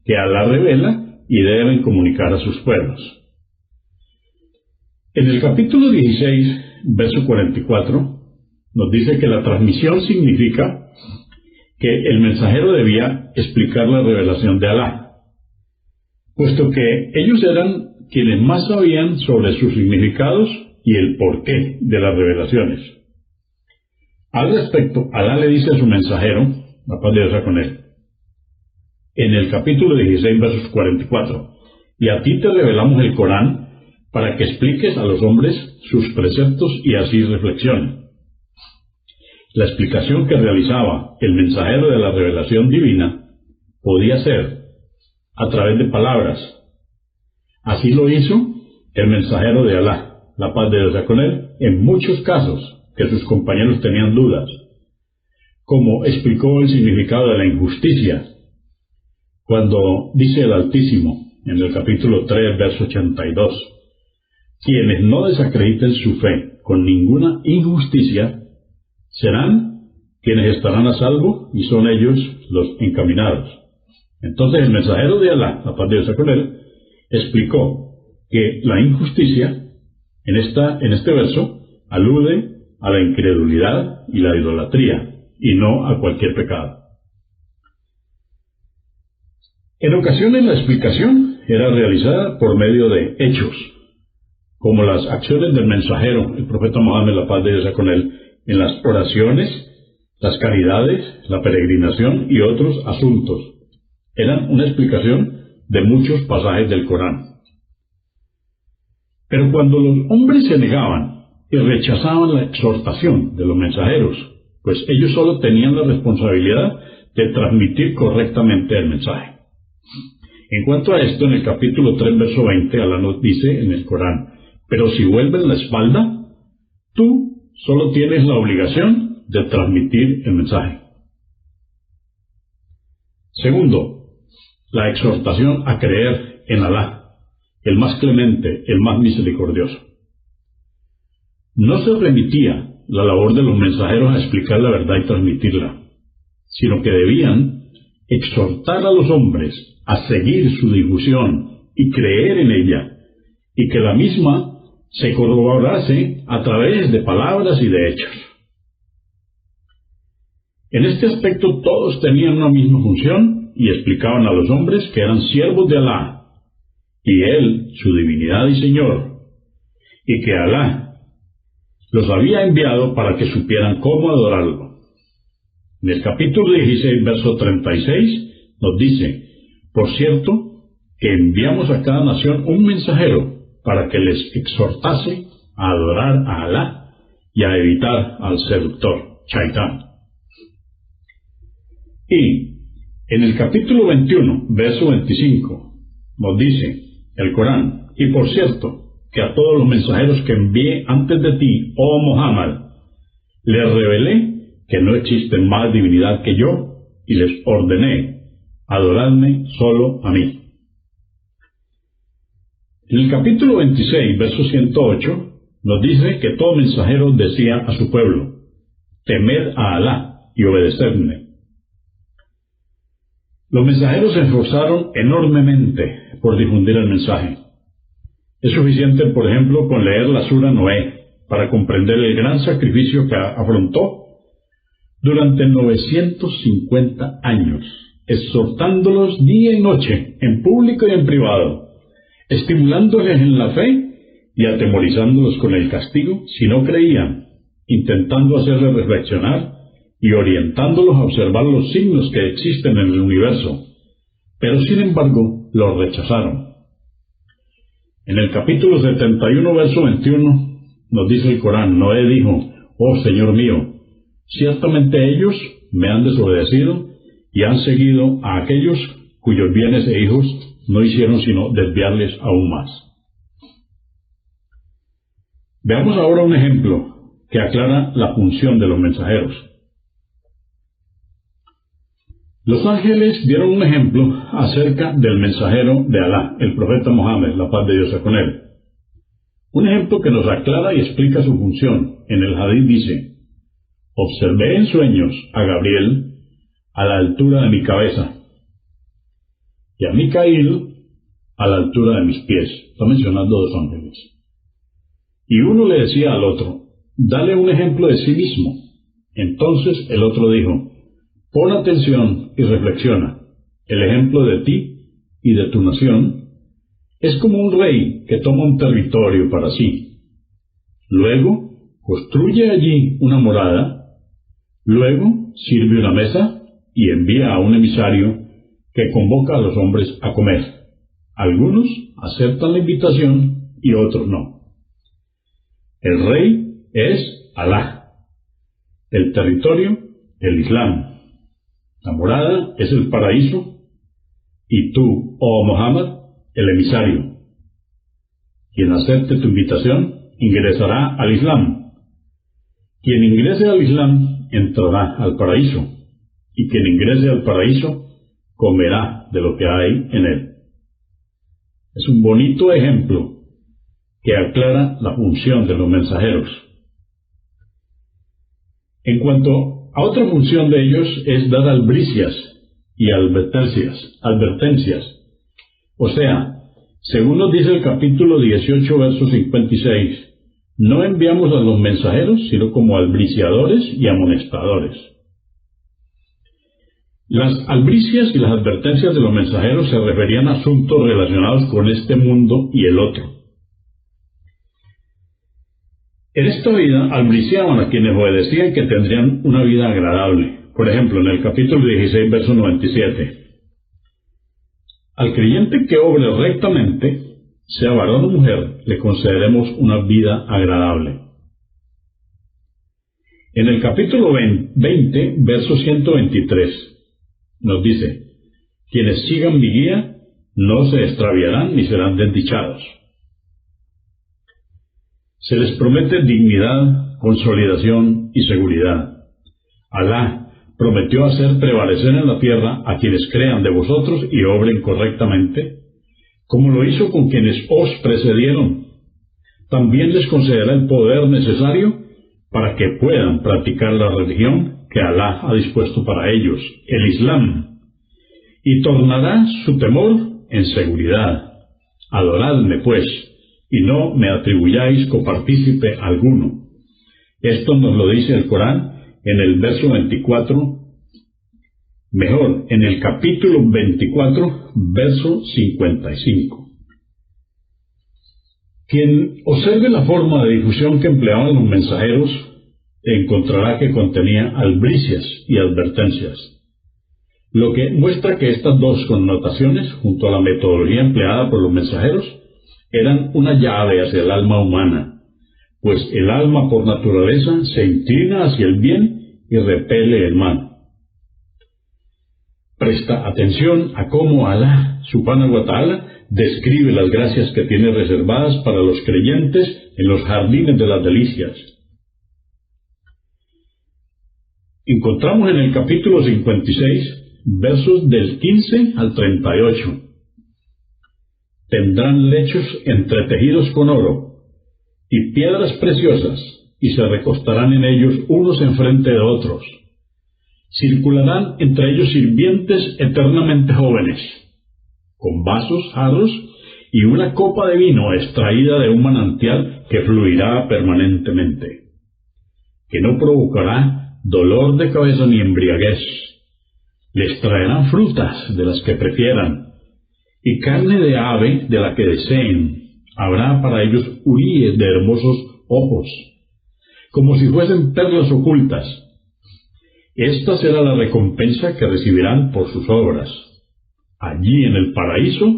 que Alá revela y deben comunicar a sus pueblos. En el capítulo 16, verso 44, nos dice que la transmisión significa que el mensajero debía explicar la revelación de Alá, puesto que ellos eran quienes más sabían sobre sus significados y el porqué de las revelaciones. Al respecto, Alá le dice a su mensajero, la paz de Dios sea con él, en el capítulo 16, versos 44, y a ti te revelamos el Corán para que expliques a los hombres sus preceptos y así reflexionen. La explicación que realizaba el mensajero de la revelación divina podía ser a través de palabras. Así lo hizo el mensajero de Alá, la paz de Dios sea con él, en muchos casos que sus compañeros tenían dudas, como explicó el significado de la injusticia, cuando dice el Altísimo en el capítulo 3, verso 82, quienes no desacrediten su fe con ninguna injusticia serán quienes estarán a salvo y son ellos los encaminados. Entonces el mensajero de Alá, la paz de Dios sea con él, explicó que la injusticia en este verso alude a la incredulidad y la idolatría y no a cualquier pecado. En ocasiones la explicación era realizada por medio de hechos, como las acciones del mensajero, el profeta Mohammed, la paz de Dios sea con él, en las oraciones, las caridades, la peregrinación y otros asuntos. Eran una explicación de muchos pasajes del Corán. Pero cuando los hombres se negaban y rechazaban la exhortación de los mensajeros, pues ellos solo tenían la responsabilidad de transmitir correctamente el mensaje. En cuanto a esto, en el capítulo 3, verso 20, Alá nos dice en el Corán: pero si vuelven la espalda, tú solo tienes la obligación de transmitir el mensaje. Segundo, la exhortación a creer en Alá, el más clemente, el más misericordioso. No se remitía la labor de los mensajeros a explicar la verdad y transmitirla, sino que debían exhortar a los hombres a seguir su difusión y creer en ella, y que la misma se corroborase a través de palabras y de hechos. En este aspecto todos tenían una misma función y explicaban a los hombres que eran siervos de Alá, y Él, su divinidad y Señor, y que Alá los había enviado para que supieran cómo adorarlo. En el capítulo 16, verso 36, nos dice: por cierto, que enviamos a cada nación un mensajero para que les exhortase a adorar a Alá y a evitar al seductor, Chaitán. Y en el capítulo 21, verso 25, nos dice el Corán: y por cierto, que a todos los mensajeros que envié antes de ti, oh Muhammad, les revelé que no existe más divinidad que yo, y les ordené: adoradme solo a mí. En el capítulo 26, verso 108, nos dice que todo mensajero decía a su pueblo: temed a Alá y obedecedme. Los mensajeros se esforzaron enormemente por difundir el mensaje. Es suficiente, por ejemplo, con leer la sura Noé para comprender el gran sacrificio que afrontó durante 950 años, exhortándolos día y noche, en público y en privado, estimulándoles en la fe y atemorizándolos con el castigo si no creían, intentando hacerles reflexionar y orientándolos a observar los signos que existen en el universo, pero sin embargo los rechazaron. En el capítulo 71, verso 21, nos dice el Corán: Noé dijo: oh Señor mío, ciertamente ellos me han desobedecido y han seguido a aquellos cuyos bienes e hijos no hicieron sino desviarles aún más. Veamos ahora un ejemplo que aclara la función de los mensajeros. Los ángeles dieron un ejemplo acerca del mensajero de Alá, el profeta Mohammed, la paz de Dios sea con él. Un ejemplo que nos aclara y explica su función. En el hadith dice: observé en sueños a Gabriel a la altura de mi cabeza y a Micaíl a la altura de mis pies. Está mencionando dos ángeles. Y uno le decía al otro: dale un ejemplo de sí mismo. Entonces el otro dijo: pon atención y reflexiona. El ejemplo de ti y de tu nación es como un rey que toma un territorio para sí. Luego construye allí una morada, luego sirve una mesa y envía a un emisario que convoca a los hombres a comer. Algunos aceptan la invitación y otros no. El rey es Alá, el territorio el Islam, la morada es el paraíso, y tú, oh Muhammad, el emisario. Quien acepte tu invitación ingresará al Islam. Quien ingrese al Islam entrará al paraíso, y quien ingrese al paraíso comerá de lo que hay en él. Es un bonito ejemplo que aclara la función de los mensajeros. En cuanto a otra función de ellos, es dar albricias y advertencias. O sea, según nos dice el capítulo 18, verso 56, no enviamos a los mensajeros sino como albriciadores y amonestadores. Las albricias y las advertencias de los mensajeros se referían a asuntos relacionados con este mundo y el otro. En esta vida albriciaban a quienes obedecían que tendrían una vida agradable. Por ejemplo, en el capítulo 16, verso 97. Al creyente que obre rectamente, sea varón o mujer, le concederemos una vida agradable. En el capítulo 20, verso 123, nos dice: quienes sigan mi guía no se extraviarán ni serán desdichados. Se les promete dignidad, consolidación y seguridad. Alá prometió hacer prevalecer en la tierra a quienes crean de vosotros y obren correctamente, como lo hizo con quienes os precedieron. También les concederá el poder necesario para que puedan practicar la religión que Alá ha dispuesto para ellos, el Islam, y tornará su temor en seguridad. Adoradme, pues, y no me atribuyáis copartícipe alguno. Esto nos lo dice el Corán en el verso 24, en el capítulo 24, verso 55. Quien observe la forma de difusión que empleaban los mensajeros, encontrará que contenía albricias y advertencias, lo que muestra que estas dos connotaciones, junto a la metodología empleada por los mensajeros, eran una llave hacia el alma humana, pues el alma por naturaleza se inclina hacia el bien y repele el mal. Presta atención a cómo Alá, subhanahu wa ta'ala, describe las gracias que tiene reservadas para los creyentes en los jardines de las delicias. Encontramos en el capítulo 56, versos del 15 al 38. Tendrán lechos entretejidos con oro y piedras preciosas, y se recostarán en ellos unos enfrente de otros. Circularán entre ellos sirvientes eternamente jóvenes, con vasos, jarros y una copa de vino extraída de un manantial que fluirá permanentemente, que no provocará dolor de cabeza ni embriaguez. Les traerán frutas de las que prefieran, y carne de ave de la que deseen. Habrá para ellos huríes de hermosos ojos, como si fuesen perlas ocultas. Esta será la recompensa que recibirán por sus obras. Allí en el paraíso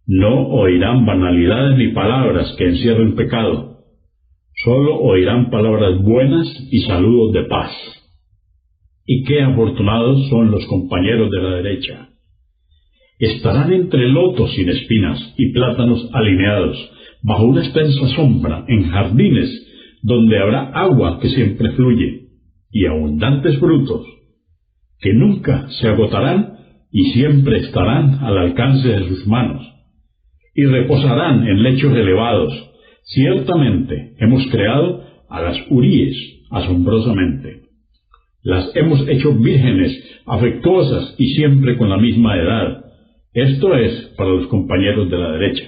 no oirán banalidades ni palabras que encierren pecado. Solo oirán palabras buenas y saludos de paz. Y qué afortunados son los compañeros de la derecha. Estarán entre lotos sin espinas y plátanos alineados, bajo una extensa sombra, en jardines donde habrá agua que siempre fluye, y abundantes frutos, que nunca se agotarán y siempre estarán al alcance de sus manos, y reposarán en lechos elevados. Ciertamente hemos creado a las huríes asombrosamente. Las hemos hecho vírgenes, afectuosas y siempre con la misma edad. Esto es para los compañeros de la derecha.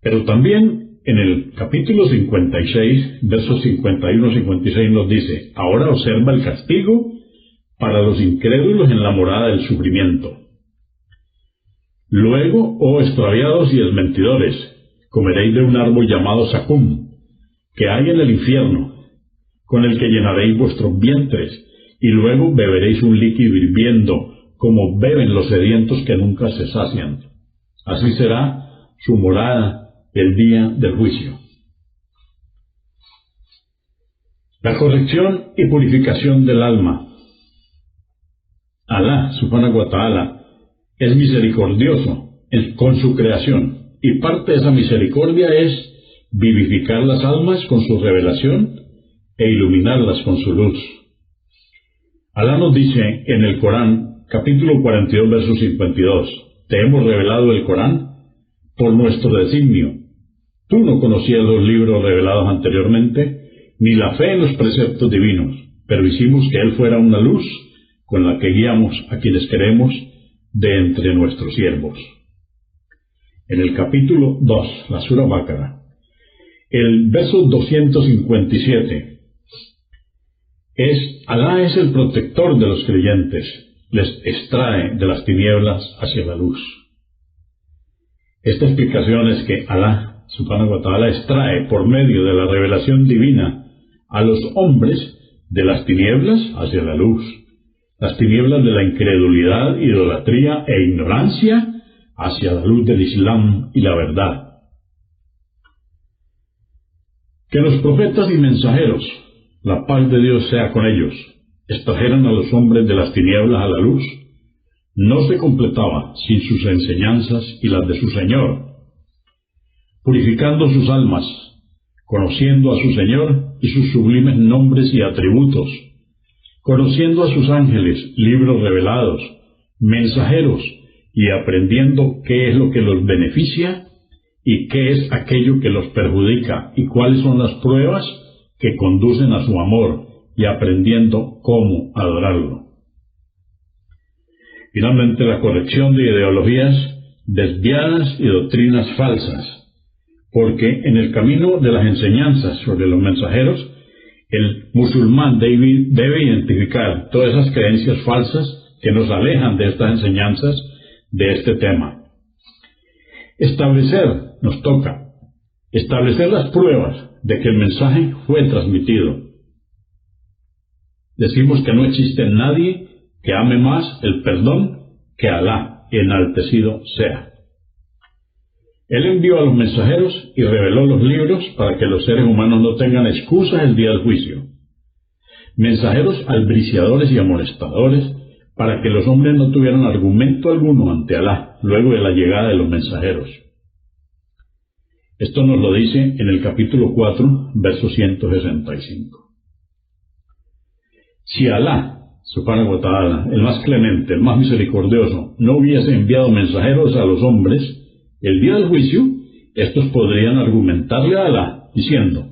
Pero también en el capítulo 56, versos 51-56 nos dice: ahora observa el castigo para los incrédulos en la morada del sufrimiento. Luego, oh extraviados y desmentidores, comeréis de un árbol llamado Sacum, que hay en el infierno, con el que llenaréis vuestros vientres, y luego beberéis un líquido hirviendo, como beben los sedientos que nunca se sacian. Así será su morada el día del juicio. La corrección y purificación del alma. Alá, subhanahu wa ta'ala, es misericordioso con su creación, y parte de esa misericordia es vivificar las almas con su revelación e iluminarlas con su luz. Alá nos dice en el Corán, capítulo 42, verso 52, te hemos revelado el Corán por nuestro designio. Tú no conocías los libros revelados anteriormente, ni la fe en los preceptos divinos, pero hicimos que él fuera una luz con la que guiamos a quienes queremos de entre nuestros siervos. En el capítulo 2, la Sura Baqara, el verso 257, Alá es el protector de los creyentes, les extrae de las tinieblas hacia la luz. Esta explicación es que Alá, subhanahu wa ta'ala, extrae por medio de la revelación divina a los hombres de las tinieblas hacia la luz, las tinieblas de la incredulidad, idolatría e ignorancia hacia la luz del Islam y la verdad. Que los profetas y mensajeros, la paz de Dios sea con ellos, extrajeron a los hombres de las tinieblas a la luz, no se completaba sin sus enseñanzas y las de su Señor, purificando sus almas, conociendo a su Señor y sus sublimes nombres y atributos, conociendo a sus ángeles, libros revelados, mensajeros, y aprendiendo qué es lo que los beneficia y qué es aquello que los perjudica y cuáles son las pruebas que conducen a su amor, y aprendiendo cómo adorarlo. Finalmente, la corrección de ideologías desviadas y doctrinas falsas, porque en el camino de las enseñanzas sobre los mensajeros, el musulmán debe identificar todas esas creencias falsas que nos alejan de estas enseñanzas, de este tema. Nos toca establecer las pruebas de que el mensaje fue transmitido. Decimos que no existe nadie que ame más el perdón que Alá, enaltecido sea. Él envió a los mensajeros y reveló los libros para que los seres humanos no tengan excusas el día del juicio. Mensajeros albriciadores y amonestadores para que los hombres no tuvieran argumento alguno ante Alá luego de la llegada de los mensajeros. Esto nos lo dice en el capítulo 4, verso 165. Si Alá, subhanahu wa ta'ala, el más clemente, el más misericordioso, no hubiese enviado mensajeros a los hombres, el día del juicio, estos podrían argumentarle a Alá, diciendo: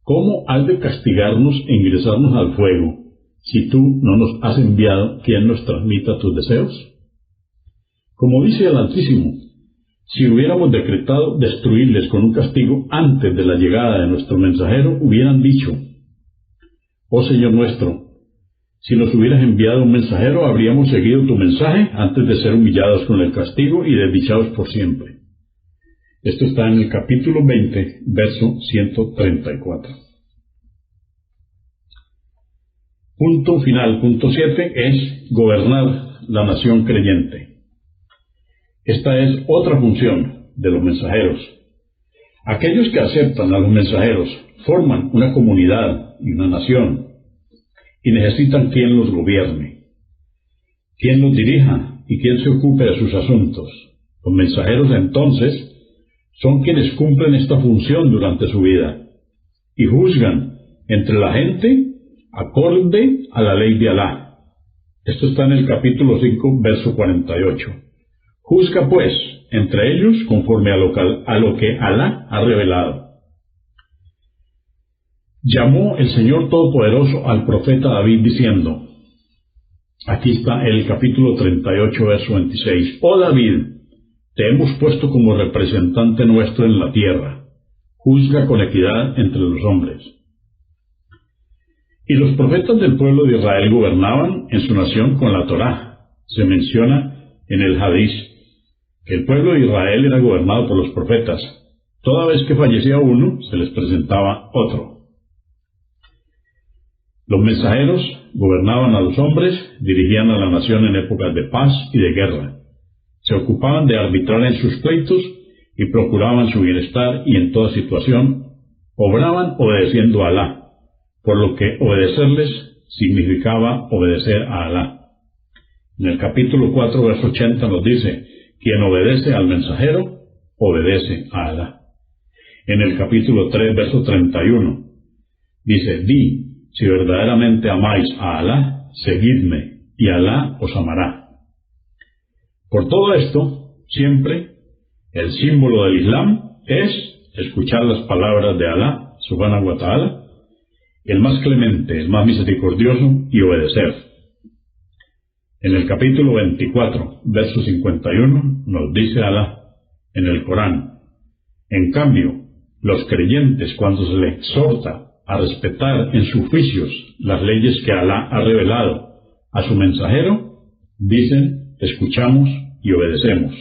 ¿cómo has de castigarnos e ingresarnos al fuego, si tú no nos has enviado quien nos transmita tus deseos? Como dice el Altísimo, si hubiéramos decretado destruirles con un castigo antes de la llegada de nuestro mensajero, hubieran dicho: oh Señor nuestro, si nos hubieras enviado un mensajero, habríamos seguido tu mensaje antes de ser humillados con el castigo y desdichados por siempre. Esto está en el capítulo 20, verso 134. Punto final, punto 7, es gobernar la nación creyente. Esta es otra función de los mensajeros. Aquellos que aceptan a los mensajeros forman una comunidad y una nación, y necesitan quien los gobierne, quien los dirija y quien se ocupe de sus asuntos. Los mensajeros, entonces, son quienes cumplen esta función durante su vida y juzgan entre la gente acorde a la ley de Alá. Esto está en el capítulo 5, verso 48. Juzga, pues, entre ellos conforme a lo que Alá ha revelado. Llamó el Señor Todopoderoso al profeta David diciendo, aquí está el capítulo 38, verso 26, oh David, te hemos puesto como representante nuestro en la tierra, juzga con equidad entre los hombres. Y los profetas del pueblo de Israel gobernaban en su nación con la Torá. Se menciona en el Hadís que el pueblo de Israel era gobernado por los profetas. Toda vez que fallecía uno, se les presentaba otro. Los mensajeros gobernaban a los hombres, dirigían a la nación en épocas de paz y de guerra. Se ocupaban de arbitrar en sus pleitos y procuraban su bienestar, y en toda situación obraban obedeciendo a Alá, por lo que obedecerles significaba obedecer a Alá. En el capítulo 4, verso 80 nos dice: quien obedece al mensajero, obedece a Alá. En el capítulo 3, verso 31, dice: di, si verdaderamente amáis a Alá, seguidme, y Alá os amará. Por todo esto, siempre, el símbolo del Islam es escuchar las palabras de Alá, subhanahu wa ta'ala, el más clemente, el más misericordioso, y obedecer. En el capítulo 24, verso 51, nos dice Alá, en el Corán: en cambio, los creyentes, cuando se les exhorta a respetar en sus juicios las leyes que Alá ha revelado a su mensajero, dicen: escuchamos y obedecemos.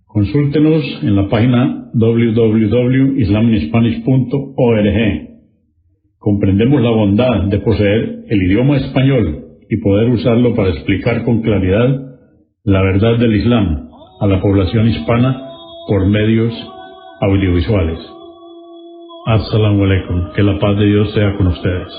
Consúltenos en la página www.islaminspanish.org. Comprendemos la bondad de poseer el idioma español y poder usarlo para explicar con claridad la verdad del Islam a la población hispana por medios audiovisuales. Assalamu alaikum. Que la paz de Dios sea con ustedes.